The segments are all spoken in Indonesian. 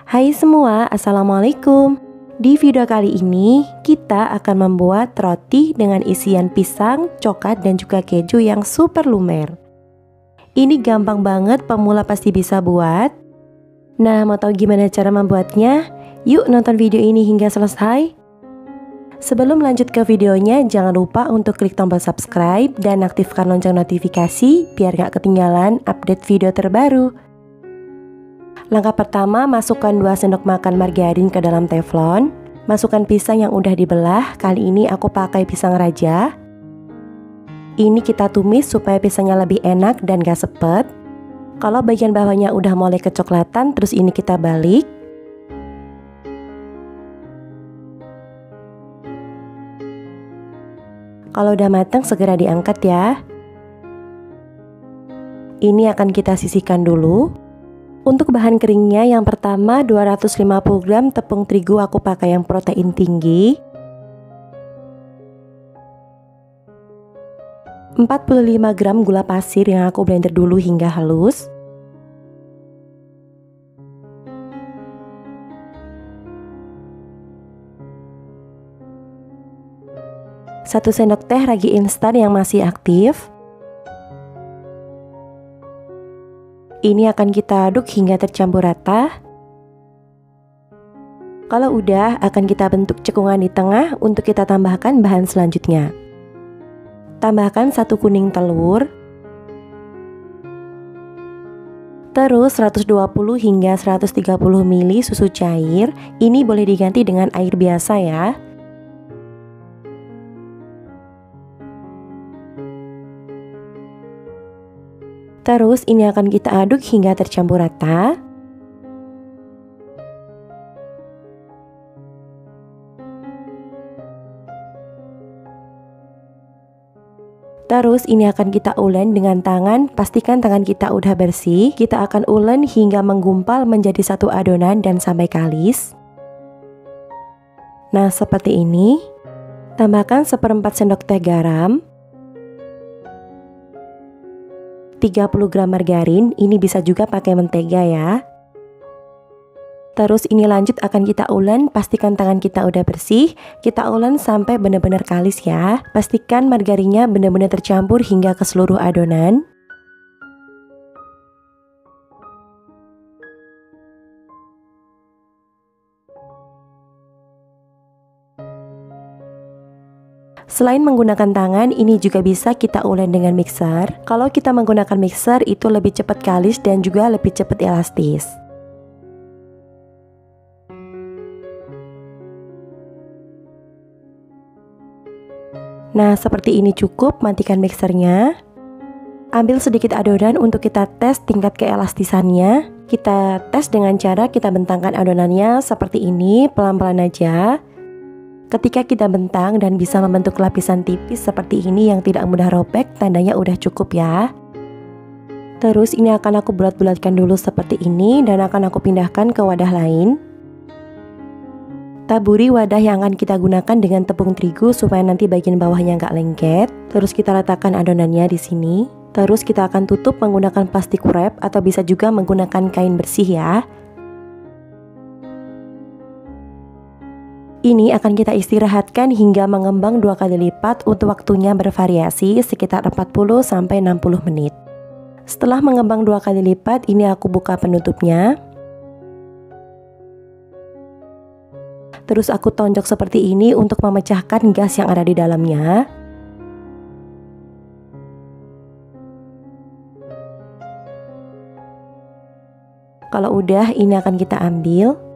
Hai semua, Assalamualaikum. Di video kali ini, kita akan membuat roti dengan isian pisang, coklat, dan juga keju yang super lumer. Ini gampang banget, pemula pasti bisa buat. Nah, mau tahu gimana cara membuatnya? Yuk nonton video ini hingga selesai. Sebelum lanjut ke videonya, jangan lupa untuk klik tombol subscribe dan aktifkan lonceng notifikasi biar gak ketinggalan update video terbaru. Langkah pertama, masukkan 2 sendok makan margarin ke dalam teflon. Masukkan pisang yang udah dibelah, kali ini aku pakai pisang raja. Ini kita tumis supaya pisangnya lebih enak dan gak sepet. Kalau bagian bawahnya udah mulai kecoklatan, terus ini kita balik. Kalau udah matang, segera diangkat ya. Ini akan kita sisihkan dulu. Untuk bahan keringnya, yang pertama 250 gram tepung terigu aku pakai yang protein tinggi, 45 gram gula pasir yang aku blender dulu hingga halus, 1 sendok teh ragi instan yang masih aktif. Ini akan kita aduk hingga tercampur rata. Kalau udah, akan kita bentuk cekungan di tengah untuk kita tambahkan bahan selanjutnya. Tambahkan 1 kuning telur. Terus 120 hingga 130 ml susu cair. Ini boleh diganti dengan air biasa ya. Terus ini akan kita aduk hingga tercampur rata. Terus ini akan kita ulen dengan tangan, pastikan tangan kita udah bersih. Kita akan ulen hingga menggumpal menjadi satu adonan dan sampai kalis. Nah, seperti ini. Tambahkan 1/4 sendok teh garam, 30 gram margarin, ini bisa juga pakai mentega ya. Terus ini lanjut akan kita ulen, pastikan tangan kita udah bersih. Kita ulen sampai benar-benar kalis ya. Pastikan margarinnya benar-benar tercampur hingga ke seluruh adonan. Selain menggunakan tangan, ini juga bisa kita ulen dengan mixer. Kalau kita menggunakan mixer, itu lebih cepat kalis dan juga lebih cepat elastis. Nah, seperti ini cukup, matikan mixernya. Ambil sedikit adonan untuk kita tes tingkat keelastisannya. Kita tes dengan cara kita bentangkan adonannya seperti ini, pelan-pelan aja. Ketika kita bentang dan bisa membentuk lapisan tipis seperti ini yang tidak mudah robek, tandanya udah cukup ya. Terus ini akan aku bulat-bulatkan dulu seperti ini dan akan aku pindahkan ke wadah lain. Taburi wadah yang akan kita gunakan dengan tepung terigu supaya nanti bagian bawahnya nggak lengket. Terus kita letakkan adonannya di sini. Terus kita akan tutup menggunakan plastik wrap atau bisa juga menggunakan kain bersih ya. Ini akan kita istirahatkan hingga mengembang 2 kali lipat untuk waktunya bervariasi sekitar 40-60 menit. Setelah mengembang 2 kali lipat, ini aku buka penutupnya. Terus aku tonjok seperti ini untuk memecahkan gas yang ada di dalamnya. Kalau udah, ini akan kita ambil.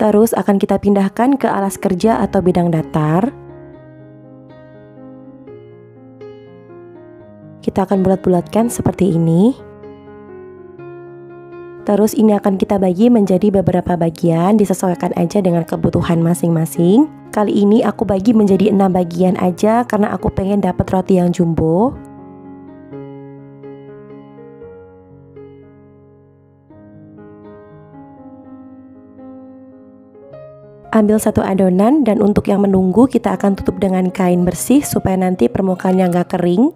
Terus akan kita pindahkan ke alas kerja atau bidang datar. Kita akan bulat-bulatkan seperti ini. Terus ini akan kita bagi menjadi beberapa bagian, disesuaikan aja dengan kebutuhan masing-masing. Kali ini aku bagi menjadi 6 bagian aja karena aku pengen dapat roti yang jumbo. Ambil 1 adonan dan untuk yang menunggu kita akan tutup dengan kain bersih supaya nanti permukaannya nggak kering.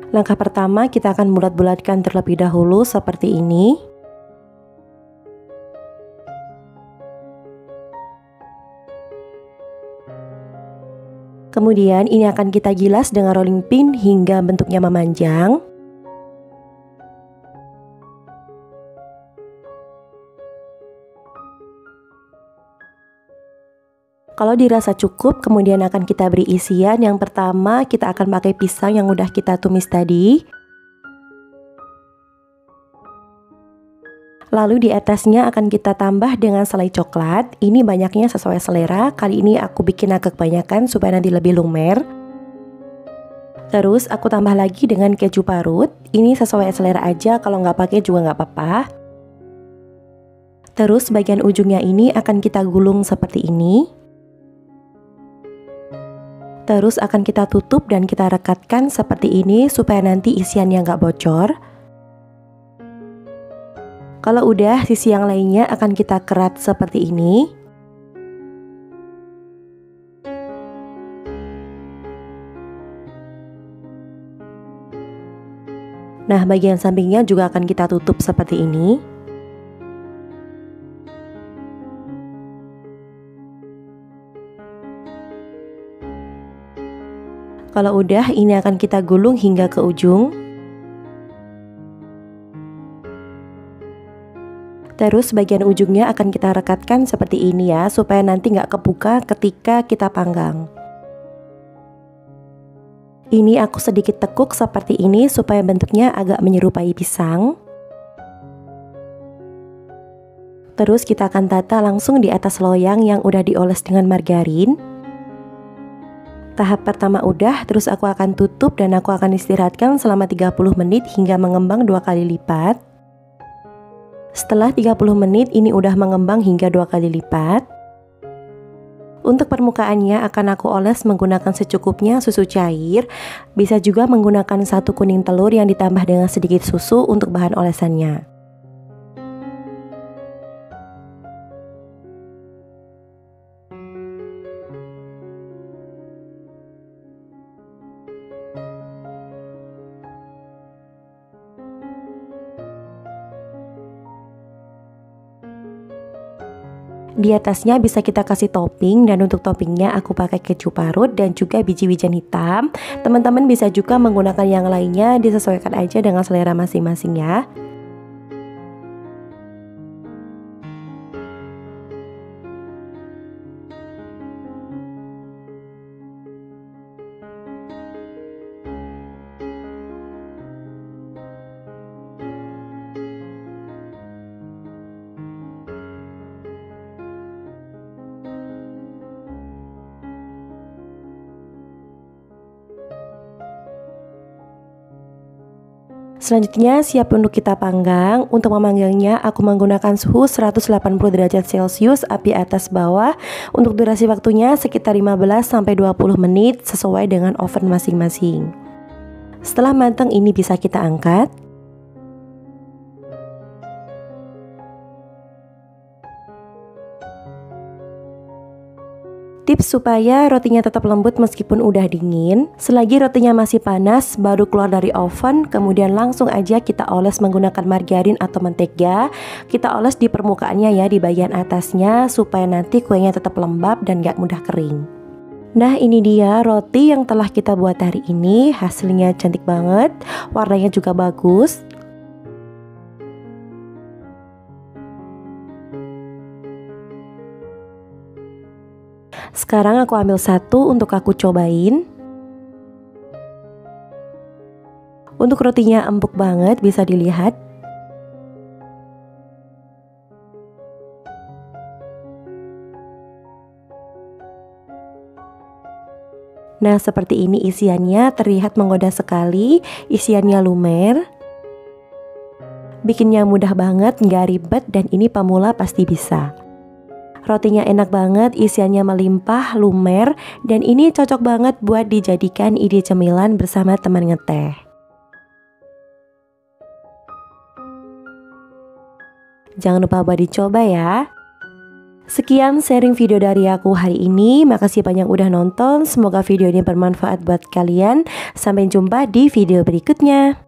Langkah pertama kita akan bulat-bulatkan terlebih dahulu seperti ini. Kemudian ini akan kita gilas dengan rolling pin hingga bentuknya memanjang. Kalau dirasa cukup, kemudian akan kita beri isian. Yang pertama, kita akan pakai pisang yang udah kita tumis tadi. Lalu di atasnya akan kita tambah dengan selai coklat. Ini banyaknya sesuai selera. Kali ini aku bikin agak kebanyakan supaya nanti lebih lumer. Terus aku tambah lagi dengan keju parut. Ini sesuai selera aja, kalau nggak pakai juga nggak apa-apa. Terus bagian ujungnya ini akan kita gulung seperti ini. Terus akan kita tutup dan kita rekatkan seperti ini supaya nanti isiannya nggak bocor. Kalau udah, sisi yang lainnya akan kita kerat seperti ini. Nah, bagian sampingnya juga akan kita tutup seperti ini. Kalau udah, ini akan kita gulung hingga ke ujung. Terus bagian ujungnya akan kita rekatkan seperti ini ya, supaya nanti nggak kebuka ketika kita panggang. Ini aku sedikit tekuk seperti ini supaya bentuknya agak menyerupai pisang. Terus kita akan tata langsung di atas loyang yang udah dioles dengan margarin. Tahap pertama udah, terus aku akan tutup dan aku akan istirahatkan selama 30 menit hingga mengembang 2 kali lipat. Setelah 30 menit ini udah mengembang hingga 2 kali lipat. Untuk permukaannya akan aku oles menggunakan secukupnya susu cair. Bisa juga menggunakan 1 kuning telur yang ditambah dengan sedikit susu untuk bahan olesannya. Di atasnya bisa kita kasih topping, dan untuk toppingnya aku pakai keju parut dan juga biji wijen hitam. Teman-teman bisa juga menggunakan yang lainnya, disesuaikan aja dengan selera masing-masing ya. Selanjutnya siap untuk kita panggang. Untuk memanggangnya aku menggunakan suhu 180 derajat Celcius api atas bawah. Untuk durasi waktunya sekitar 15-20 menit sesuai dengan oven masing-masing. Setelah matang ini bisa kita angkat. Tips supaya rotinya tetap lembut meskipun udah dingin. Selagi rotinya masih panas, baru keluar dari oven, kemudian langsung aja kita oles menggunakan margarin atau mentega. Kita oles di permukaannya ya, di bagian atasnya, supaya nanti kuenya tetap lembab dan gak mudah kering. Nah, ini dia roti yang telah kita buat hari ini. Hasilnya cantik banget, warnanya juga bagus. Sekarang aku ambil satu untuk aku cobain. Untuk rotinya empuk banget, bisa dilihat. Nah, seperti ini isiannya, terlihat menggoda sekali. Isiannya lumer. Bikinnya mudah banget, nggak ribet, dan ini pemula pasti bisa. Rotinya enak banget, isiannya melimpah, lumer, dan ini cocok banget buat dijadikan ide cemilan bersama teman ngeteh. Jangan lupa buat dicoba ya. Sekian sharing video dari aku hari ini. Makasih banyak udah nonton. Semoga video ini bermanfaat buat kalian. Sampai jumpa di video berikutnya.